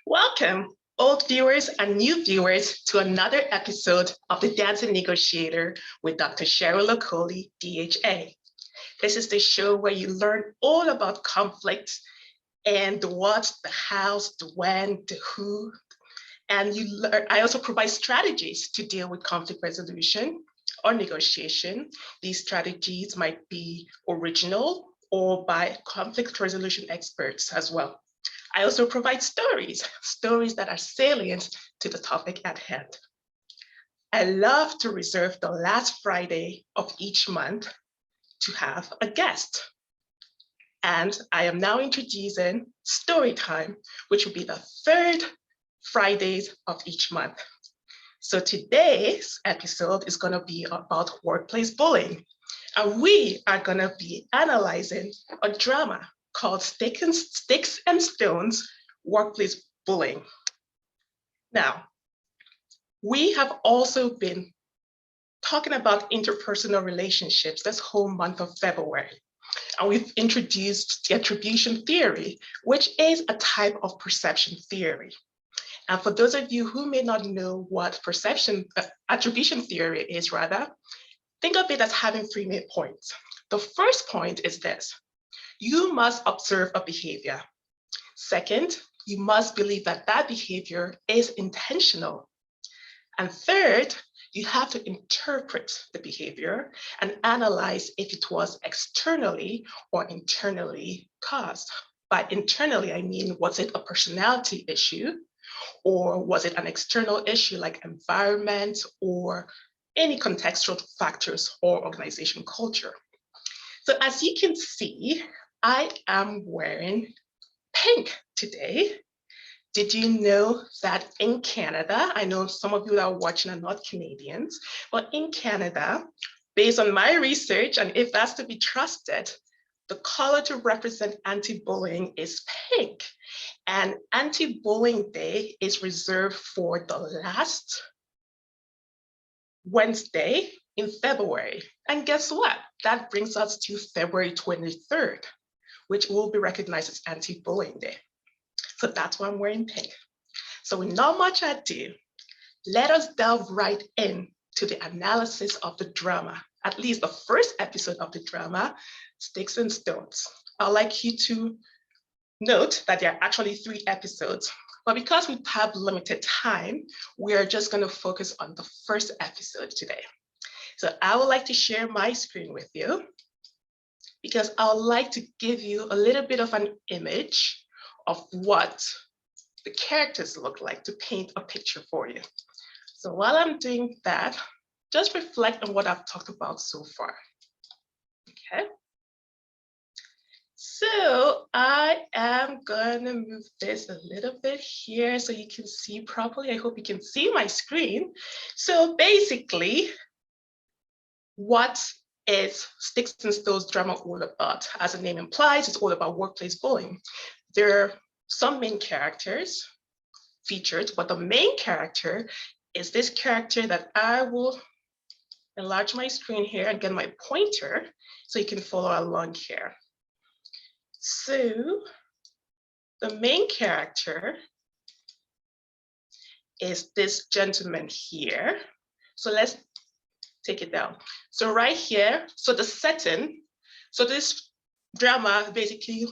Welcome, old viewers and new viewers, to another episode of The Dancing Negotiator with Dr. Cheryl Okoli, DHA. This is the show where you learn all about conflict and the what, the hows, the when, the who, and I also provide strategies to deal with conflict resolution or negotiation. These strategies might be original or by conflict resolution experts as well. I also provide stories that are salient to the topic at hand. I love to reserve the last Friday of each month to have a guest. And I am now introducing story time, which will be the third Fridays of each month. So today's episode is going to be about workplace bullying. And we are going to be analyzing a drama called Sticks and Stones, Workplace Bullying. Now, we have also been talking about interpersonal relationships this whole month of February. And we've introduced the Attribution Theory, which is a type of perception theory. And for those of you who may not know what attribution theory is, think of it as having three main points. The first point is this: you must observe a behavior. Second, you must believe that that behavior is intentional. And third, you have to interpret the behavior and analyze if it was externally or internally caused. By internally, I mean, was it a personality issue? Or was it an external issue like environment or any contextual factors or organization culture? So as you can see, I am wearing pink today. Did you know that in Canada, I know some of you that are watching are not Canadians, but in Canada, based on my research, and if that's to be trusted, the color to represent anti-bullying is pink. And Anti-Bullying Day is reserved for the last Wednesday in February. And guess what? That brings us to February 23rd, which will be recognized as Anti-Bullying Day. So that's why I'm wearing pink. So with not much ado, let us delve right into the analysis of the drama, at least the first episode of the drama, Sticks and Stones. I'd like you to note that there are actually 3 episodes, but because we have limited time, we are just going to focus on the first episode today. So I would like to share my screen with you because I would like to give you a little bit of an image of what the characters look like to paint a picture for you. So while I'm doing that, just reflect on what I've talked about so far. Okay. So I am gonna move this a little bit here so you can see properly. I hope you can see my screen. So basically, what is Sticks and Stones drama all about? As the name implies, it's all about workplace bullying. There are some main characters featured, but the main character is this character that I will enlarge my screen here and get my pointer so you can follow along here. So the main character is this gentleman here. So let's take it down. So right here, so the setting, so this drama basically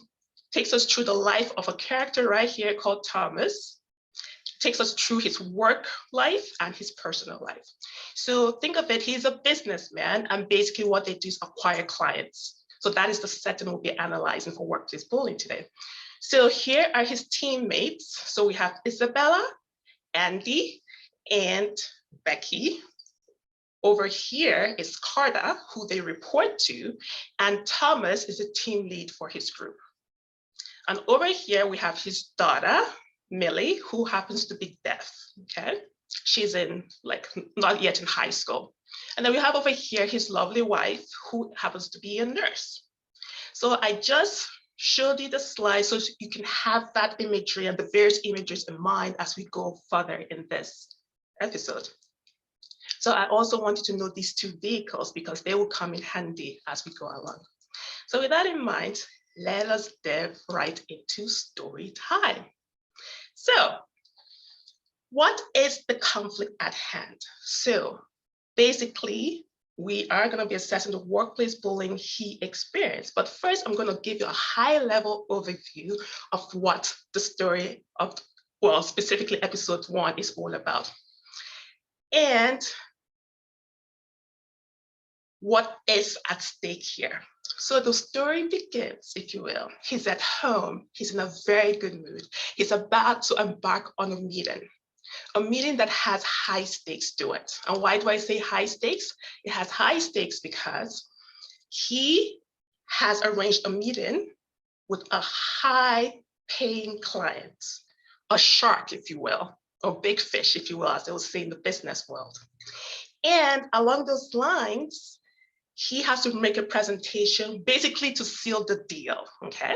takes us through the life of a character right here called Thomas. It takes us through his work life and his personal life. So think of it, he's a businessman, and basically what they do is acquire clients. So that is the setting we'll be analyzing for workplace bullying today. So here are his teammates. So we have Isabella, Andy, and Becky. Over here is Carter, who they report to, and Thomas is a team lead for his group. And over here we have his daughter, Millie, who happens to be deaf, okay? She's not yet in high school. And then we have over here his lovely wife, who happens to be a nurse. So I just showed you the slide so you can have that imagery and the various images in mind as we go further in this episode. So I also want you to know these 2 vehicles because they will come in handy as we go along. So with that in mind, let us dive right into story time. So what is the conflict at hand? So basically, we are going to be assessing the workplace bullying he experienced. But first, I'm going to give you a high-level overview of what the story of, well, specifically episode 1 is all about. And what is at stake here. So the story begins, if you will. He's at home. He's in a very good mood. He's about to embark on a meeting that has high stakes to it. And why do I say high stakes? It has high stakes because he has arranged a meeting with a high-paying client, a shark, if you will, or big fish, if you will, as they will say in the business world. And along those lines, he has to make a presentation basically to seal the deal, okay?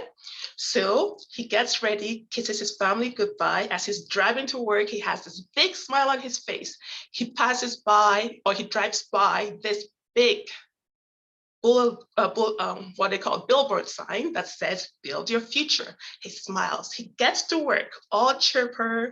So he gets ready, kisses his family goodbye. As he's driving to work, he has this big smile on his face. He passes by, or he drives by this big what they call billboard sign that says, build your future. He smiles, he gets to work, all chirper,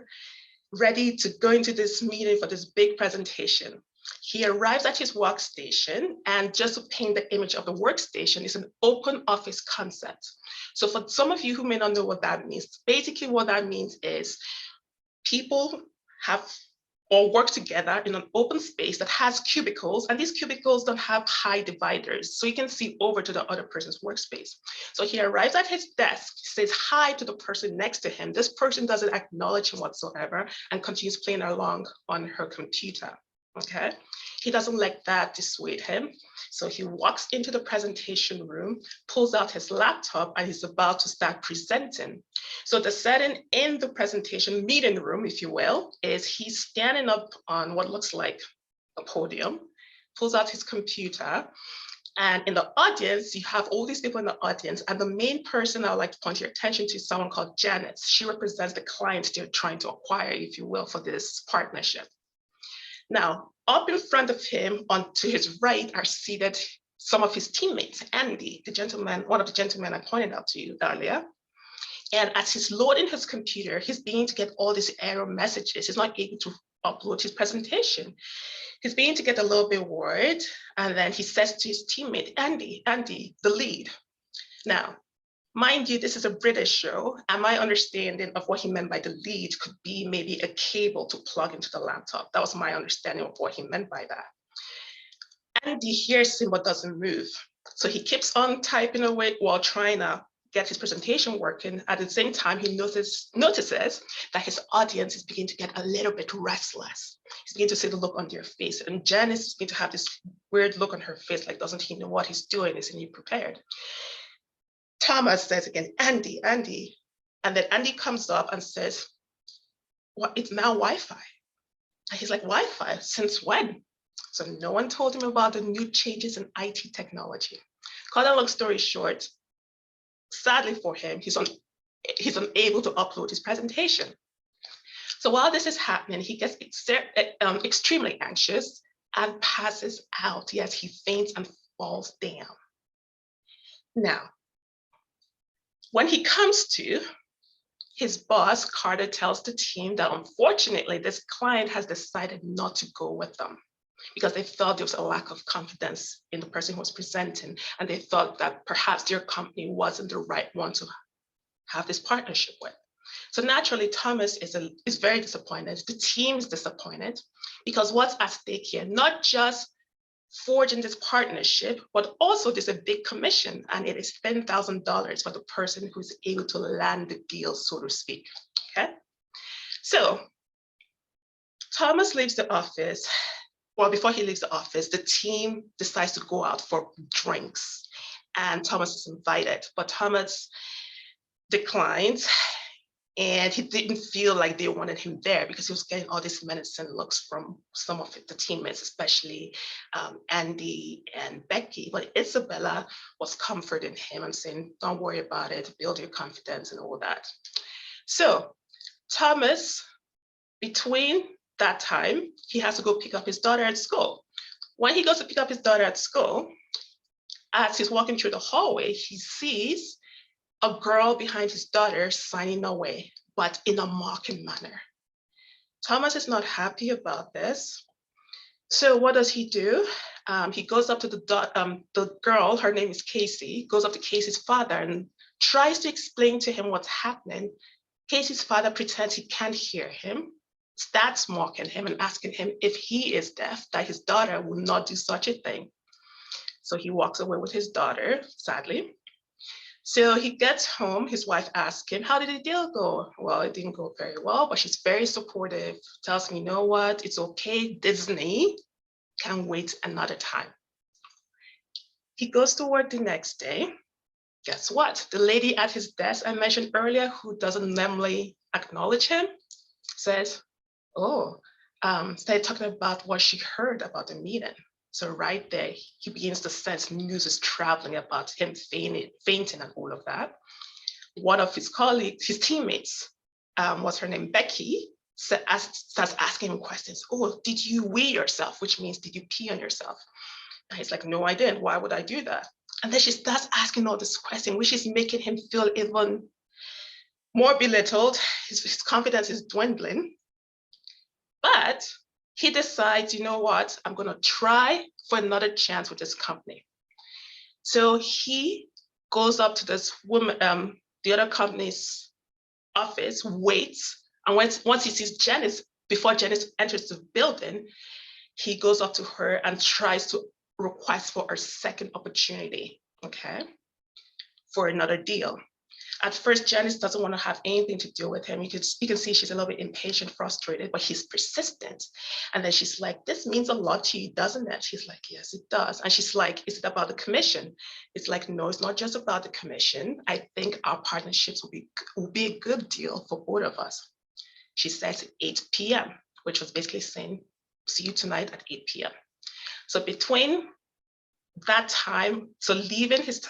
ready to go into this meeting for this big presentation. He arrives at his workstation, and just to paint the image of the workstation, is an open office concept. So for some of you who may not know what that means, basically what that means is people have or work together in an open space that has cubicles, and these cubicles don't have high dividers, so you can see over to the other person's workspace. So he arrives at his desk, says hi to the person next to him. This person doesn't acknowledge him whatsoever and continues playing along on her computer. Okay, he doesn't let that dissuade him. So he walks into the presentation room, pulls out his laptop, and he's about to start presenting. So the setting in the presentation meeting room, if you will, is he's standing up on what looks like a podium, pulls out his computer, and in the audience, you have all these people in the audience, and the main person I would like to point your attention to is someone called Janet. She represents the client they're trying to acquire, if you will, for this partnership. Now, up in front of him, on to his right, are seated some of his teammates. Andy, the gentleman, one of the gentlemen I pointed out to you earlier. And as he's loading his computer, he's beginning to get all these error messages. He's not able to upload his presentation. He's beginning to get a little bit worried. And then he says to his teammate, Andy, the lead. Now, mind you, this is a British show, and my understanding of what he meant by the lead could be maybe a cable to plug into the laptop. That was my understanding of what he meant by that. Andy hears him but doesn't move. So he keeps on typing away while trying to get his presentation working. At the same time, he notices that his audience is beginning to get a little bit restless. He's beginning to see the look on their face, and Janice is beginning to have this weird look on her face, like, doesn't he know what he's doing? Isn't he prepared? Thomas says again, Andy. And then Andy comes up and says, well, it's now Wi-Fi. And he's like, Wi-Fi? Since when? So no one told him about the new changes in IT technology. Cut a long story short, sadly for him, he's unable to upload his presentation. So while this is happening, he gets extremely anxious and passes out. Yes, he faints and falls down. Now, when he comes to, his boss, Carter, tells the team that unfortunately, this client has decided not to go with them because they felt there was a lack of confidence in the person who was presenting, and they thought that perhaps their company wasn't the right one to have this partnership with. So naturally, Thomas is very disappointed. The team is disappointed because what's at stake here, not just forging this partnership, but also there's a big commission, and it is $10,000 for the person who's able to land the deal, so to speak. Okay, so Thomas leaves the office. Well, before he leaves the office, the team decides to go out for drinks, and Thomas is invited, but Thomas declines. And he didn't feel like they wanted him there because he was getting all these menacing looks from some of the teammates, especially Andy and Becky. But Isabella was comforting him and saying, don't worry about it, build your confidence and all that. So Thomas, between that time, he has to go pick up his daughter at school. When he goes to pick up his daughter at school, as he's walking through the hallway, he sees a girl behind his daughter signing away, but in a mocking manner. Thomas is not happy about this. So what does he do? He goes up to the girl, her name is Casey, goes up to Casey's father and tries to explain to him what's happening. Casey's father pretends he can't hear him, starts mocking him and asking him if he is deaf, that his daughter will not do such a thing. So he walks away with his daughter, sadly. So he gets home, his wife asks him, how did the deal go? Well, it didn't go very well, but she's very supportive, tells me, you know what, it's okay, Disney can wait another time. He goes to work the next day. Guess what? The lady at his desk I mentioned earlier, who doesn't normally acknowledge him, says, oh, started talking about what she heard about the meeting. So right there, he begins to sense news is traveling about him fainting and all of that. One of his colleagues, his teammates, what's her name, Becky, starts asking him questions. Oh, did you wee yourself? Which means, did you pee on yourself? And he's like, no, I didn't. Why would I do that? And then she starts asking all this question, which is making him feel even more belittled. His confidence is dwindling. But he decides, you know what, I'm going to try for another chance with this company. So he goes up to this woman, the other company's office, waits, and once he sees Janice, before Janice enters the building, he goes up to her and tries to request for a second opportunity, okay, for another deal. At first, Janice doesn't want to have anything to do with him. You can see she's a little bit impatient, frustrated, but he's persistent. And then she's like, this means a lot to you, doesn't it? She's like, yes, it does. And she's like, is it about the commission? It's like, no, it's not just about the commission. I think our partnerships will be a good deal for both of us. She says 8 p.m., which was basically saying, see you tonight at 8 p.m. So between that time, so leaving his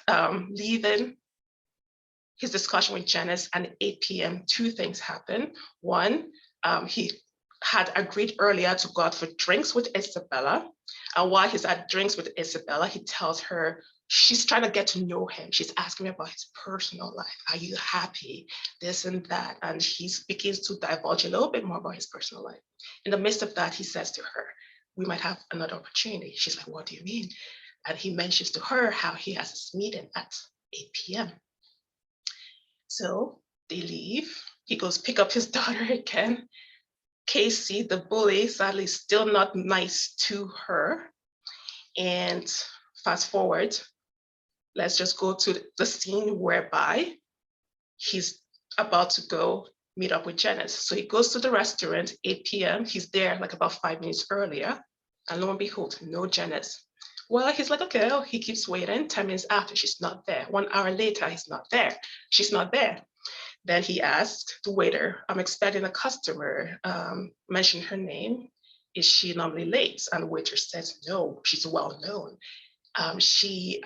discussion with Janice and 8 p.m., two things happened. One, he had agreed earlier to go out for drinks with Isabella. And while he's at drinks with Isabella, he tells her, she's trying to get to know him. She's asking him about his personal life. Are you happy? This and that. And he begins to divulge a little bit more about his personal life. In the midst of that, he says to her, we might have another opportunity. She's like, what do you mean? And he mentions to her how he has this meeting at 8 p.m. So they leave. He goes pick up his daughter again. Casey, the bully, sadly still not nice to her. And fast forward, let's just go to the scene whereby he's about to go meet up with Janice. So he goes to the restaurant, 8 p.m. He's there like about 5 minutes earlier. And lo and behold, no Janice. Well, he's like, okay, he keeps waiting. 10 minutes after, she's not there. 1 hour later, he's not there. She's not there. Then he asked the waiter, I'm expecting a customer, mention her name. Is she normally late? And the waiter says, no, she's well known. She's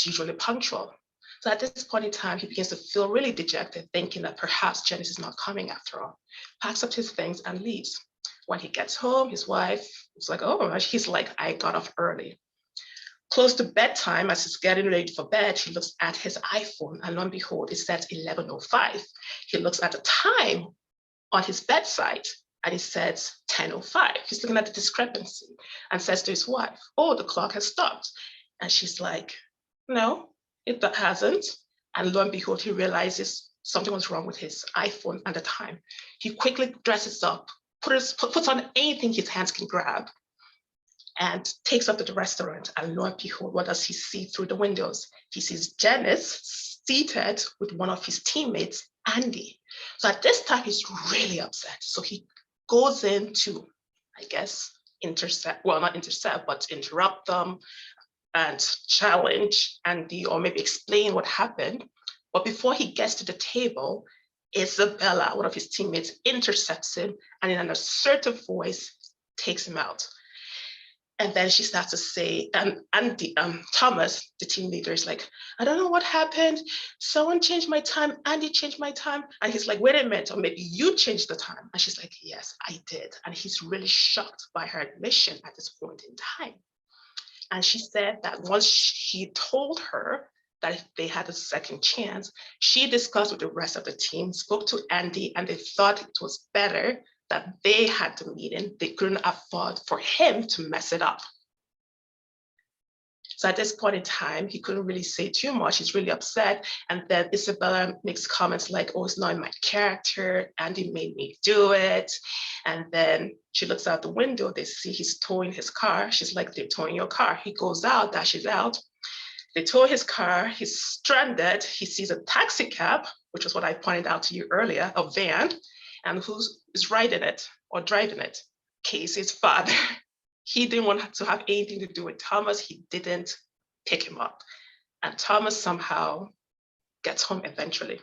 usually punctual. So at this point in time, he begins to feel really dejected, thinking that perhaps Janice is not coming after all. Packs up his things and leaves. When he gets home, his wife is like, oh, he's like, I got off early. Close to bedtime, as he's getting ready for bed, he looks at his iPhone, and lo and behold, it says 11:05. He looks at the time on his bedside, and it says 10:05. He's looking at the discrepancy and says to his wife, oh, the clock has stopped. And she's like, no, it hasn't. And lo and behold, he realizes something was wrong with his iPhone and the time. He quickly dresses up, puts on anything his hands can grab, and takes up to the restaurant. And lo and behold, what does he see through the windows? He sees Janice seated with one of his teammates, Andy. So at this time, he's really upset. So he goes in to, I guess, not intercept, but interrupt them and challenge Andy, or maybe explain what happened. But before he gets to the table, Isabella, one of his teammates, intercepts him and in an assertive voice takes him out. And then she starts to say, and Thomas, the team leader, is like, I don't know what happened. Someone changed my time. Andy changed my time. And he's like, wait a minute, or maybe you changed the time. And she's like, yes, I did. And he's really shocked by her admission at this point in time. And she said that once he told her that if they had a second chance, she discussed with the rest of the team, spoke to Andy, and they thought it was better that they had the meeting. They couldn't afford for him to mess it up. So at this point in time, he couldn't really say too much. He's really upset. And then Isabella makes comments like, oh, it's not in my character. Andy made me do it. And then she looks out the window. They see he's towing his car. She's like, they're towing your car. He goes out, dashes out. They tow his car. He's stranded. He sees a taxi cab, which was what I pointed out to you earlier, a van. And who's riding it or driving it? Casey's father. He didn't want to have anything to do with Thomas. He didn't pick him up. And Thomas somehow gets home eventually.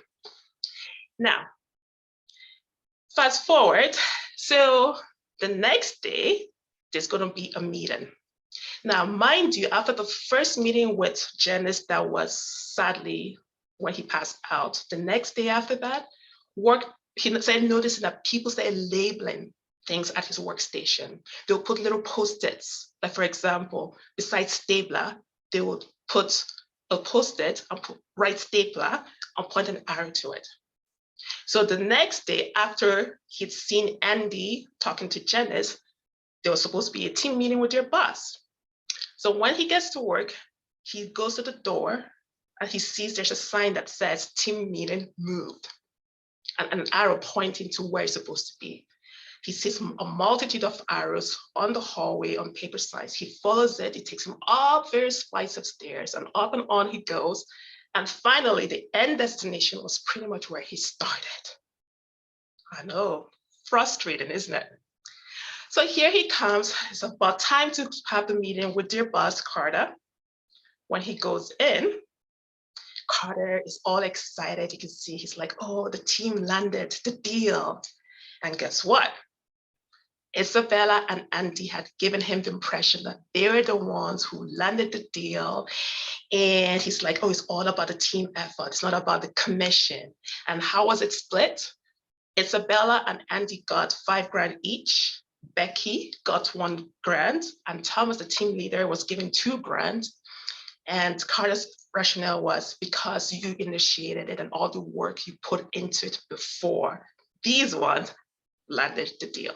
Now, fast forward. So the next day, there's going to be a meeting. Now, mind you, after the first meeting with Janice, that was sadly when he passed out, the next day after that, he started noticing that people started labeling things at his workstation. They'll put little post-its, like for example, besides stapler, they would put a post-it and write stapler and point an arrow to it. So the next day after he'd seen Andy talking to Janice, there was supposed to be a team meeting with your boss. So when he gets to work, he goes to the door and he sees there's a sign that says team meeting moved and an arrow pointing to where it's supposed to be. He sees a multitude of arrows on the hallway on paper signs. He follows it. It takes him up various flights of stairs and up and on he goes. And finally, the end destination was pretty much where he started. I know, frustrating, isn't it? So here he comes. It's about time to have the meeting with their boss, Carter. When he goes in, Carter is all excited. You can see he's like, oh, the team landed the deal. And guess what? Isabella and Andy had given him the impression that they were the ones who landed the deal. And he's like, oh, it's all about the team effort. It's not about the commission. And how was it split? Isabella and Andy got $5,000 each. Becky got $1,000. And Thomas, the team leader, was given $2,000. And Carter's rationale was because you initiated it and all the work you put into it before these ones landed the deal.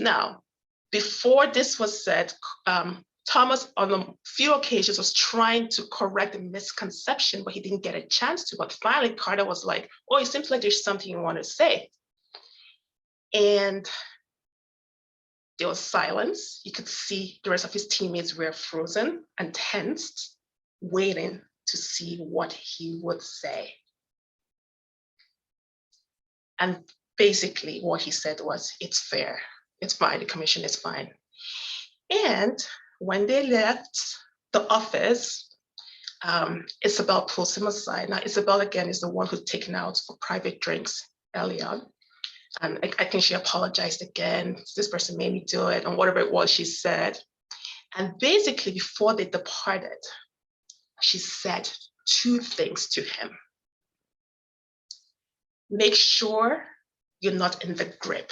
Now, before this was said, Thomas on a few occasions was trying to correct the misconception, but he didn't get a chance to. But finally, Carter was like, oh, it seems like there's something you want to say. And there was silence. You could see the rest of his teammates were frozen and tensed, waiting to see what he would say. And basically what he said was, it's fair. It's fine, the commission is fine. And when they left the office, Isabel pulls him aside. Now, Isabel, again, is the one who's taken out for private drinks early on. And I think she apologized again. This person made me do it, and whatever it was she said. And basically, before they departed, she said two things to him. Make sure you're not in the grip.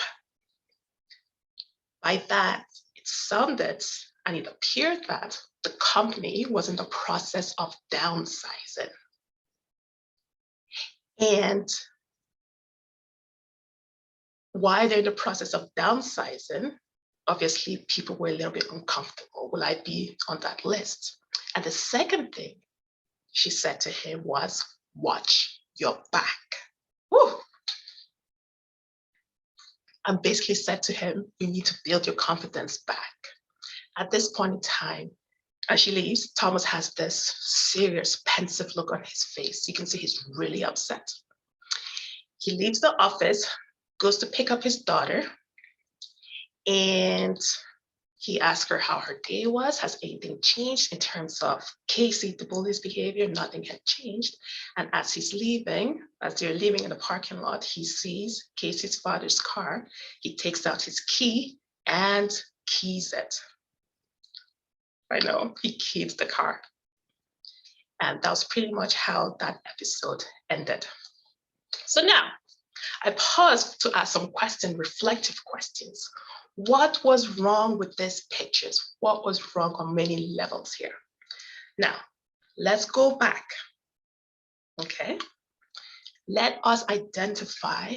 By that, it sounded and it appeared that the company was in the process of downsizing. And while they're in the process of downsizing, obviously people were a little bit uncomfortable. Will I be on that list? And the second thing she said to him was, watch your back. Woo! And basically said to him, you need to build your confidence back. At this point in time, as she leaves, Thomas has this serious, pensive look on his face. You can see he's really upset. He leaves the office, goes to pick up his daughter, and he asked her how her day was. Has anything changed in terms of Casey, the bully's behavior? Nothing had changed. And as he's leaving, as they're leaving in the parking lot, he sees Casey's father's car. He takes out his key and keys it. I know, he keys the car. And that was pretty much how that episode ended. So now, I paused to ask some reflective questions. What was wrong with these pictures? What was wrong on many levels here? Now, let's go back, okay? Let us identify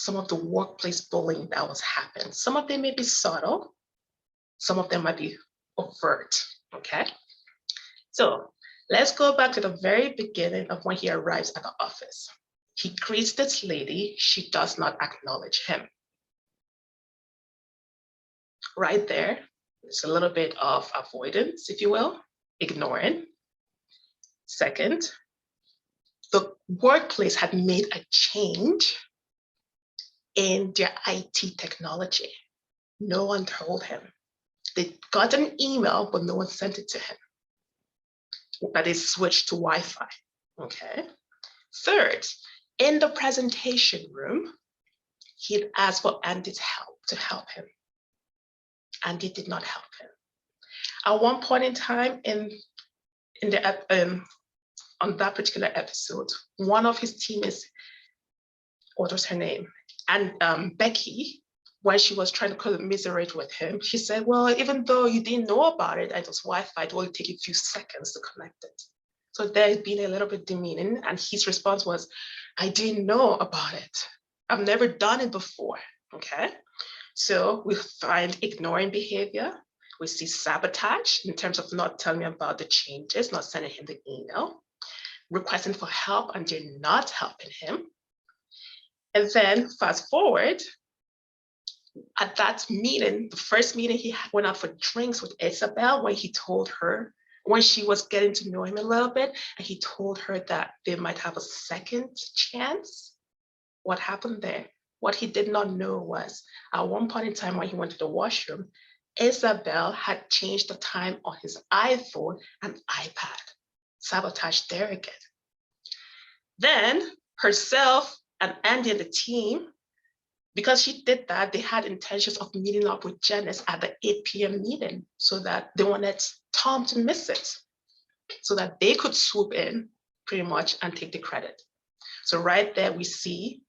some of the workplace bullying that was happening. Some of them may be subtle, some of them might be overt, okay? So let's go back to the very beginning of when he arrives at the office. He greets this lady, she does not acknowledge him. Right there, there's a little bit of avoidance, if you will, ignoring. Second, the workplace had made a change in their IT technology. No one told him. They got an email, but no one sent it to him. That is switched to Wi-Fi, okay? Third, in the presentation room, he'd asked for Andy's help to help him. Andy did not help him. At one point in time on that particular episode, one of his teammates, what was her name? And Becky, when she was trying to commiserate with him, she said, well, even though you didn't know about it, it was Wi-Fi, it will only take you a few seconds to connect it. So there's been a little bit demeaning, and his response was, I didn't know about it. I've never done it before, okay? So we find ignoring behavior. We see sabotage in terms of not telling me about the changes, not sending him the email, requesting for help and they're not helping him. And then fast forward, at that meeting, the first meeting, he went out for drinks with Isabel when he told her, when she was getting to know him a little bit, and he told her that they might have a second chance. What happened there? What he did not know was, at one point in time when he went to the washroom, Isabel had changed the time on his iPhone and iPad. Sabotage there again. Then herself and Andy and the team, because she did that, they had intentions of meeting up with Janice at the 8 p.m. meeting so that they wanted Tom to miss it so that they could swoop in pretty much and take the credit. So right there we see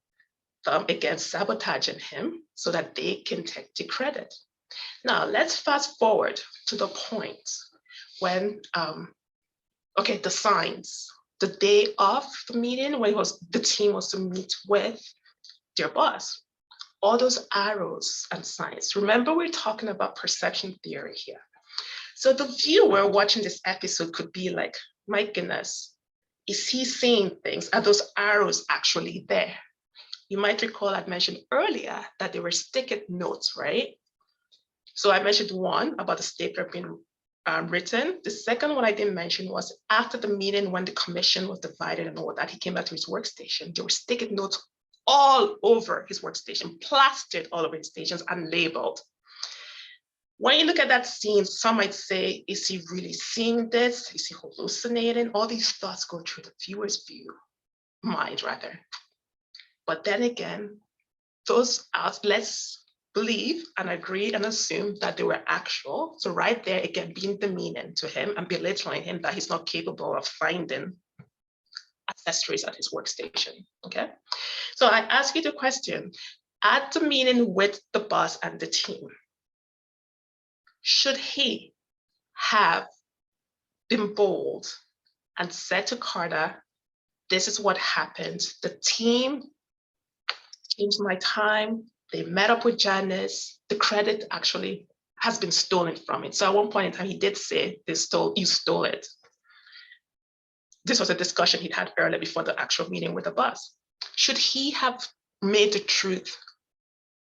them again sabotaging him so that they can take the credit. Now let's fast forward to the point when, the signs, the day of the meeting when the team was to meet with their boss. All those arrows and signs. Remember, we're talking about perception theory here. So the viewer watching this episode could be like, my goodness, is he seeing things? Are those arrows actually there? You might recall I mentioned earlier that they were sticky notes, right? So I mentioned one about the stapler being written. The second one I didn't mention was after the meeting when the commission was divided and all that, he came back to his workstation. There were sticky notes all over his workstation, plastered all over his stations and labeled. When you look at that scene, some might say, is he really seeing this? Is he hallucinating? All these thoughts go through the viewer's mind rather. But then again, let's believe and agree and assume that they were actual. So right there, again, being demeaning to him and belittling him that he's not capable of finding accessories at his workstation, okay? So I ask you the question, at the meeting with the boss and the team, should he have been bold and said to Carter, this is what happened. The team changed my time. They met up with Janice. The credit actually has been stolen from it. So at one point in time, he did say, you stole it. This was a discussion he'd had earlier before the actual meeting with the boss. Should he have made the truth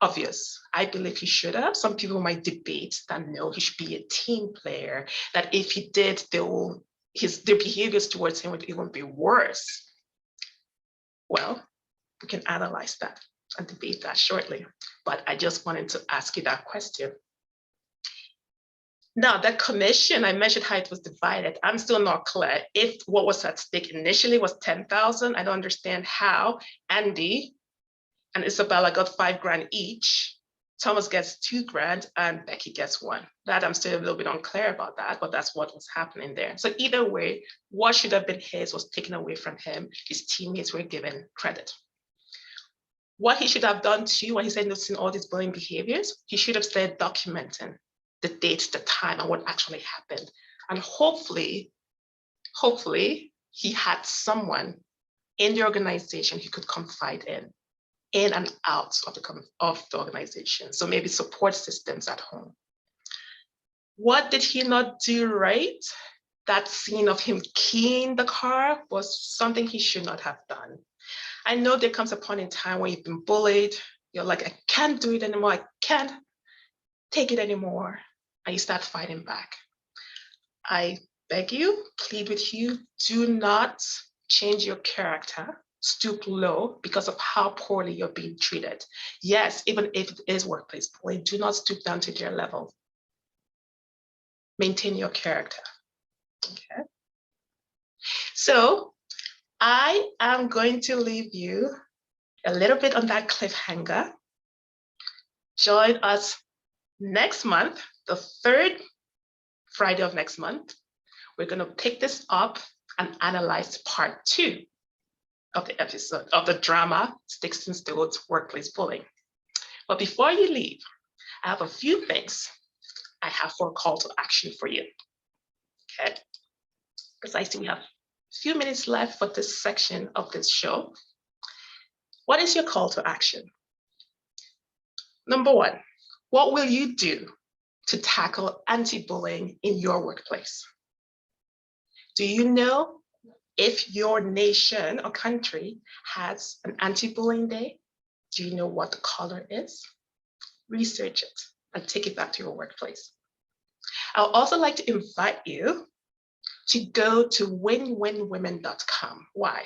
obvious? I believe he should have. Some people might debate that no, he should be a team player, that if he did, their behaviors towards him would even be worse. Well, we can analyze that and debate that shortly. But I just wanted to ask you that question. Now, that commission, I mentioned how it was divided. I'm still not clear if what was at stake initially was 10,000. I don't understand how Andy and Isabella got $5,000 each. Thomas gets $2,000 and Becky gets $1,000. That I'm still a little bit unclear about that, but that's what was happening there. So either way, what should have been his was taken away from him. His teammates were given credit. What he should have done too, when he said noticing all these bullying behaviors, he should have said documenting the date, the time, and what actually happened. And hopefully, he had someone in the organization he could confide in in and out of the organization. So maybe support systems at home. What did he not do right? That scene of him keying the car was something he should not have done. I know there comes a point in time when you've been bullied. You're like, I can't do it anymore. I can't take it anymore. And you start fighting back. I beg you, plead with you, do not change your character, stoop low because of how poorly you're being treated. Yes, even if it is workplace bullying, do not stoop down to their level. Maintain your character. Okay. So I am going to leave you a little bit on that cliffhanger. Join us next month, the third Friday of next month. We're going to pick this up and analyze part 2 of the episode of the drama, Sticks and Stones Workplace Bullying. But before you leave, I have a few things I have for a call to action for you. Okay. Because I see we have a few minutes left for this section of this show. What is your call to action? Number 1, what will you do to tackle anti-bullying in your workplace? Do you know if your nation or country has an anti-bullying day? Do you know what the color is? Research it and take it back to your workplace. I'll also like to invite you to go to winwinwomen.com. Why?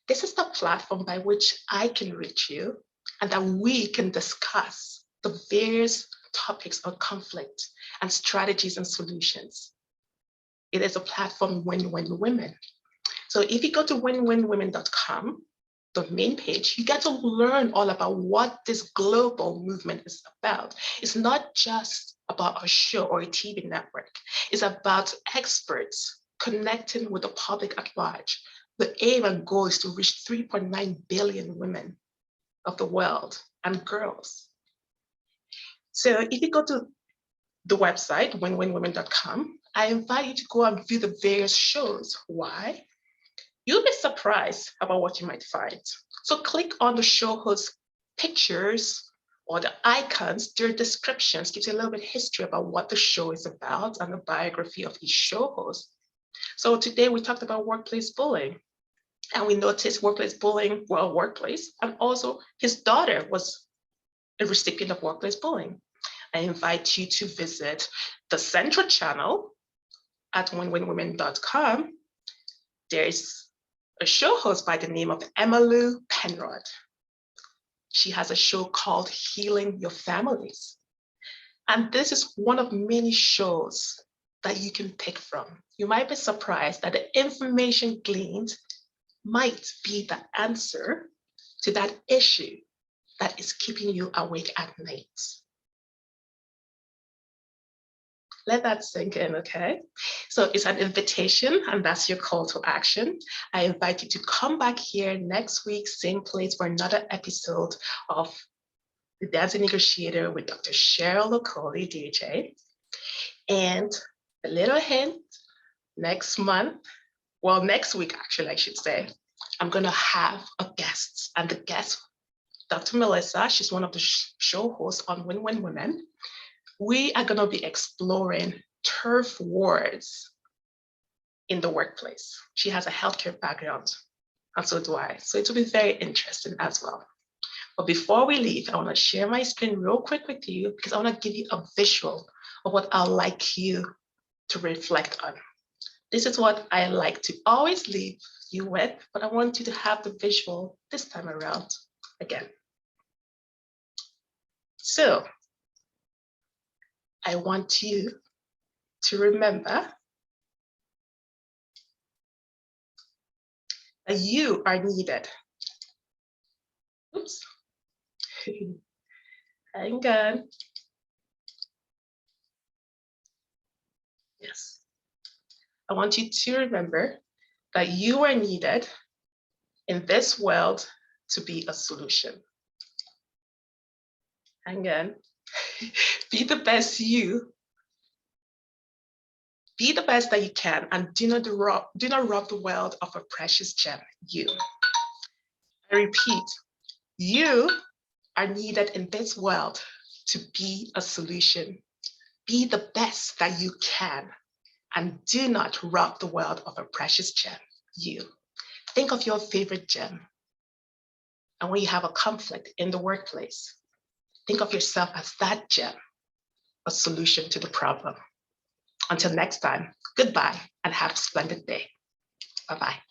This is the platform by which I can reach you and that we can discuss the various topics of conflict and strategies and solutions. It is a platform win-win-women. So if you go to winwinwomen.com, the main page, you get to learn all about what this global movement is about. It's not just about a show or a TV network. It's about experts connecting with the public at large. The aim and goal is to reach 3.9 billion women of the world and girls. So if you go to the website, winwinwomen.com, I invite you to go and view the various shows. Why? You'll be surprised about what you might find. So click on the show host pictures or the icons. Their descriptions gives you a little bit of history about what the show is about and the biography of each show host. So today we talked about workplace bullying, and we noticed workplace bullying, well, workplace, and also his daughter was a recipient of workplace bullying. I invite you to visit the Central Channel at winwinwomen.com. There's a show host by the name of Emmylou Penrod. She has a show called Healing Your Families. And this is one of many shows that you can pick from. You might be surprised that the information gleaned might be the answer to that issue that is keeping you awake at night. Let that sink in, okay? So it's an invitation, and that's your call to action. I invite you to come back here next week, same place, for another episode of The Dancing Negotiator with Dr. Cheryl Okoli, DHA. And a little hint, next month, well, next week, actually, I should say, I'm gonna have a guest, and the guest, Dr. Melissa, she's one of the show hosts on Win Win Women. We are going to be exploring turf wars in the workplace. She has a healthcare background, and so do I. So it will be very interesting as well. But before we leave, I want to share my screen real quick with you because I want to give you a visual of what I'd like you to reflect on. This is what I like to always leave you with, but I want you to have the visual this time around again. So, I want you to remember that you are needed. Oops. Hang on. Yes. I want you to remember that you are needed in this world to be a solution. Hang on. Be the best you. Be the best that you can, and do not rob the world of a precious gem, you. I repeat, you are needed in this world to be a solution. Be the best that you can, and do not rob the world of a precious gem, you. Think of your favorite gem. And when you have a conflict in the workplace, think of yourself as that gem, a solution to the problem. Until next time, goodbye and have a splendid day. Bye-bye.